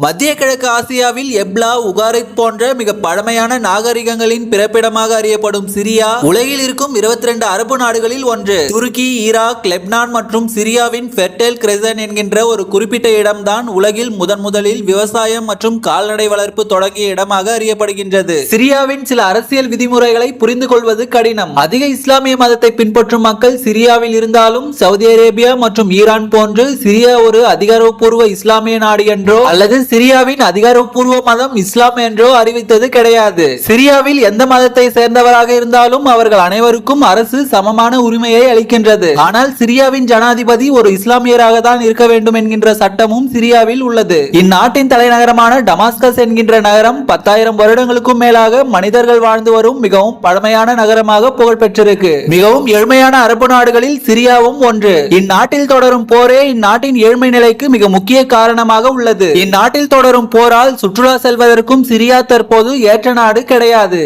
மத்திய கிழக்கு ஆசியாவில் எப்லா, உகாரித் போன்ற மிக பழமையான நாகரிகங்களின் பிறப்பிடமாக அறியப்படும் சிரியா உலகில் இருக்கும் 22 அரபு நாடுகளில் ஒன்று. துருக்கி, ஈராக், லெப்னான் மற்றும் சிரியாவின் ஃபெர்டைல் கிரெசன் என்கின்ற ஒரு குறிப்பிட்ட இடம்தான் உலகில் முதலில் விவசாயம் மற்றும் கால்நடை வளர்ப்பு தொடங்கிய இடமாக அறியப்படுகின்றது. சிரியாவின் சில அரசியல் விதிமுறைகளை புரிந்து கொள்வது கடினம். அதிக இஸ்லாமிய மதத்தை பின்பற்றும் மக்கள் சிரியாவில் இருந்தாலும் சவுதி அரேபியா மற்றும் ஈரான் போன்று சிரியா ஒரு அதிகாரப்பூர்வ இஸ்லாமிய நாடு என்றோ அல்லது சிரியாவின் அதிகாரப்பூர்வ மதம் இஸ்லாம் என்றோ அறிவித்தது கிடையாது. சிரியாவில் எந்த மதத்தை சேர்ந்தவராக இருந்தாலும் அவர்கள் அனைவருக்கும் அரசு சமமான உரிமையை அளிக்கின்றது. ஆனால் சிரியாவின் ஜனாதிபதி ஒரு இஸ்லாமியராக தான் இருக்க வேண்டும் என்கின்ற சட்டமும் சிரியாவில் உள்ளது. இந்நாட்டின் தலைநகரமான டமாஸ்கஸ் என்கின்ற நகரம் 10,000 வருடங்களுக்கும் மேலாக மனிதர்கள் வாழ்ந்து வரும் மிகவும் பழமையான நகரமாக புகழ் பெற்றிருக்கு. மிகவும் ஏழ்மையான அரபு நாடுகளில் சிரியாவும் ஒன்று. இந்நாட்டில் தொடரும் போரே இந்நாட்டின் ஏழ்மை நிலைக்கு மிக முக்கிய காரணமாக உள்ளது. இந்நாட்டில் தொடரும் போரால் சுற்றுலா செல்வதற்கும் சிரியா தற்போது ஏற்ற நாடு கிடையாது.